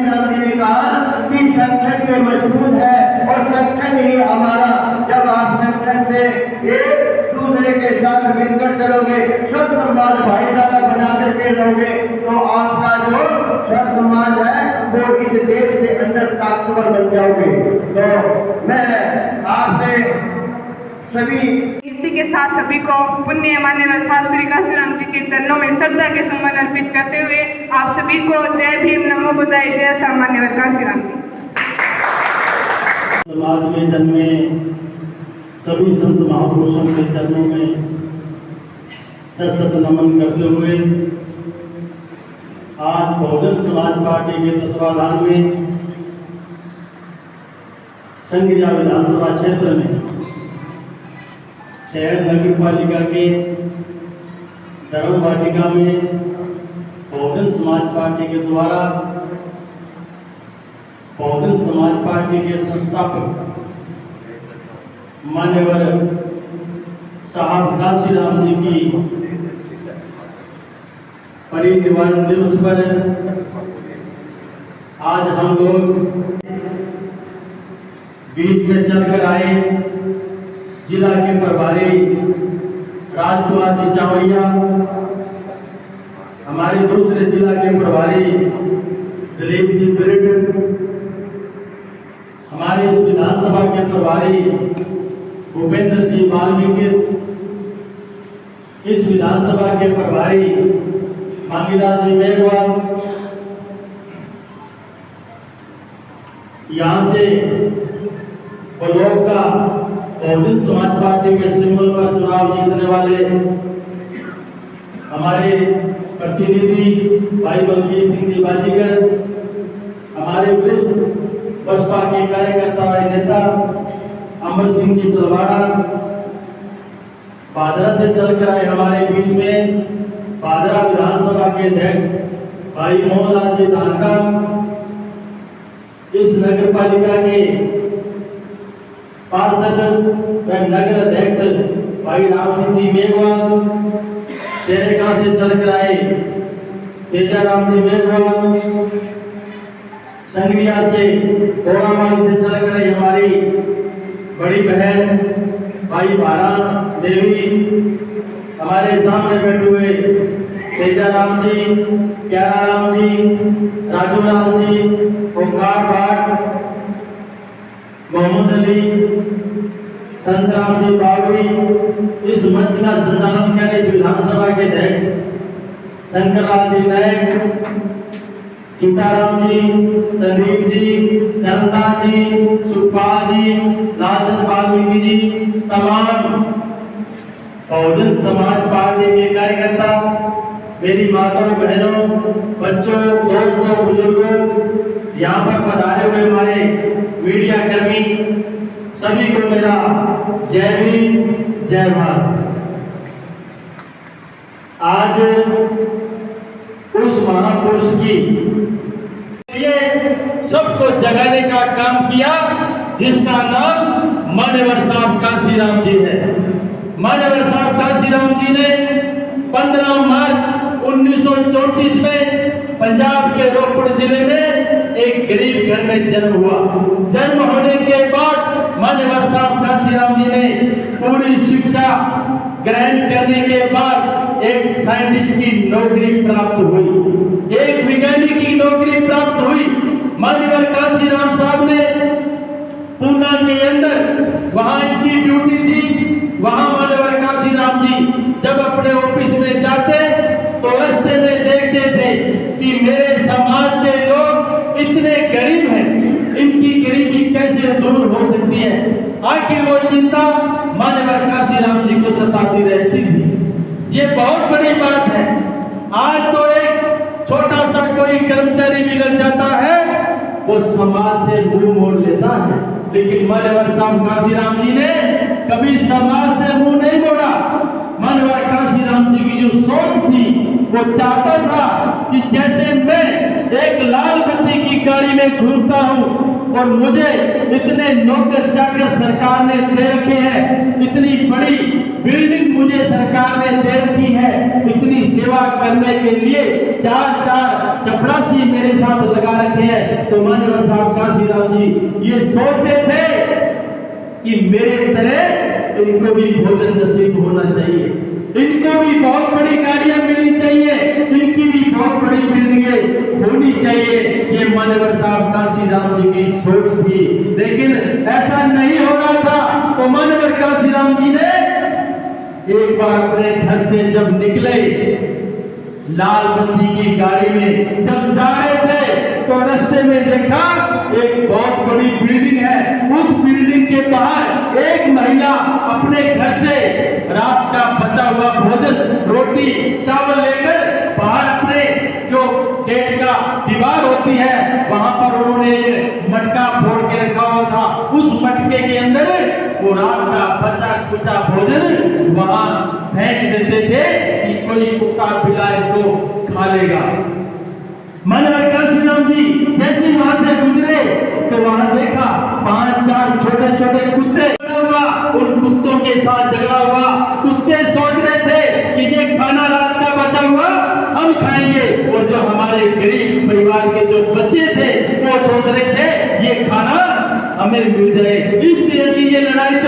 गांधी ने कहा कि संगठन में मजबूत है और संगठन ही हमारा। जब आप संगठन से एक दूसरे के साथ मिलकर चलोगे, सब समाज भाईचारा बना करके रहोगे, तो आपका जो सब समाज है वो इस देश के अंदर ताकतवर बन जाओगे। तो मैं आपसे सभी इसी के साथ सभी को पुण्य मान्यवर साहब श्री कांशीराम जी के चरणों में श्रद्धा के सुमन अर्पित करते हुए आप सभी को जय भीम, नमो बुद्धाय, जय श्याम मान्यवर कांशीराम जी। समाज में जन्मे सभी संत महापुरुषों के चरणों में सशक्त नमन करते हुए आज बहुजन समाज पार्टी के तत्वाधान में संघरिया विधानसभा क्षेत्र में शहर नगर पालिका के धर्म वाटिका में बहुजन समाज पार्टी के द्वारा बहुजन समाज पार्टी के संस्थापक मान्यवर साहब कांशीराम जी की परिनिर्वाण दिवस पर आज हम लोग बीच में चलकर आए। जिला के प्रभारी राजकुमार जी चावड़िया, हमारे दूसरे जिला के प्रभारी दिलीप जी बिरट, हमारे इस विधानसभा के प्रभारी भूपेंद्र जी वाल्मीकि, इस विधानसभा के प्रभारी मांगीराज जी मेघवाल, यहाँ से ब्लॉक का बहुजन समाज पार्टी के सिंबल पर चुनाव जीतने वाले हमारे प्रतिनिधि भाई बलबीर सिंह जी बाजीगर, हमारे वरिष्ठ बसपा के कार्यकर्ता व नेता अमर सिंह जी तलवाड़ा, बादरा से चलकर आए हमारे बीच में बादरा विधानसभा के अध्यक्ष भाई मोहनलाल जी धानका, इस नगर पालिका के पार्षद व नगर अध्यक्ष भाई राम सिंह जी मेघवाल, शेरेगांव से चलकर आए तेजाराम जी मेघवाल, संगरिया से कोरामाली से चलकर आई हमारी बड़ी बहन भाई भारा देवी, हमारे सामने बैठे हुए तेजाराम जी, प्याराराम जी, राजू राम जी, ओंकार भाट, मोहम्मद अली, संतराम जी बावड़ी, इस मंच का संचालन करने इस विधानसभा के अध्यक्ष शंकरलाल जी नायक, सीताराम जी, संदीप जी, जनता जी, सुखपाल जी, लालचंद वाल्मीकि जी, तमाम बहुजन समाज पार्टी के कार्यकर्ता, मेरी माताओं बहनों, बच्चों, दोस्तों, बुजुर्गों, यहाँ पर पधारे हुए हमारे मीडिया कर्मी, सभी को मेरा जय भीम, जय भारत। आज उस महापुरुष की लिए सबको जगाने का काम किया जिसका नाम मान्यवर साहब कांशीराम जी है। मान्यवर साहब कांशीराम जी ने 15 मार्च 1934 में पंजाब के रोपड़ जिले में एक गरीब घर में जन्म हुआ। जन्म होने के बाद मान्यवर साहब कांशीराम जी ने पूरी शिक्षा ग्रहण करने के बाद एक साइंटिस्ट की नौकरी प्राप्त हुई, एक वैज्ञानिक की नौकरी प्राप्त हुई। मान्यवर कांशीराम साहब ने पूना के अंदर वहां इनकी ड्यूटी थी। वहां मान्यवर कांशीराम जी जब अपने ऑफिस में जाते तो रास्ते में देखते थे कि मेरे समाज के लोग इतने गरीब हैं, इनकी गरीबी कैसे दूर हो सकती है। आखिर वो चिंता मान्यवर कांशीराम जी को सताती रहती थी। ये बहुत बड़ी बात है। आज तो एक छोटा सा कोई कर्मचारी भी लग जाता है, वो समाज से मुंह मोड़ लेता है, लेकिन मान्यवर साहब कांशीराम जी ने कभी समाज से मुंह नहीं मोड़ा। मान्यवर कांशीराम जी की जो सोच थी, वो चाहता था कि जैसे मैं एक लाल बत्ती की गाड़ी में घूमता हूँ और मुझे इतने नौकर चाकर सरकार ने दे रखे हैं, इतनी बड़ी बिल्डिंग मुझे सरकार ने दे रखी है, इतनी सेवा करने के लिए 4 चपरासी मेरे साथ लगा रखे हैं। तो मान्यवर साहब काशीराम जी ये सोचते थे कि मेरे तरह इनको भी भोजन नसीब होना चाहिए, इनको भी बहुत बड़ी गाड़ियां मिलनी चाहिए, इनकी भी बहुत बड़ी बिल्डिंगें होनी चाहिए। ये मान्यवर साहब काशीराम जी की सोच थी, लेकिन ऐसा नहीं हो रहा था। तो मान्यवर काशीराम जी ने एक बार अपने घर से जब निकले, लाल बत्ती की गाड़ी में जब जा रहे थे, तो रास्ते में देखा एक बहुत बड़ी बिल्डिंग है। उस बिल्डिंग के बाहर एक महिला अपने घर से रात का बचा हुआ भोजन, रोटी चावल लेकर बाहर अपने जो गेट का दीवार होती है वहां पर उन्होंने एक मटका फोड़ के रखा हुआ था। उस मटके के अंदर वो रात का बचा कुचा भोजन वहां फेंक देते थे कि कोई कुत्ता बिलाए तो खा लेगा। मान्यवर काशीराम जी जैसे वहां से गुजरे तो वहां देखा 5-4 छोटे छोटे कुत्ते हुआ, उन कुत्तों के साथ झगड़ा हुआ। कुत्ते सोच रहे थे कि ये खाना रात का बचा हुआ हम खाएंगे, और जो हमारे गरीब परिवार के जो बच्चे थे वो सोच रहे थे ये खाना हमें मिल जाए। इस तरह की ये लड़ाई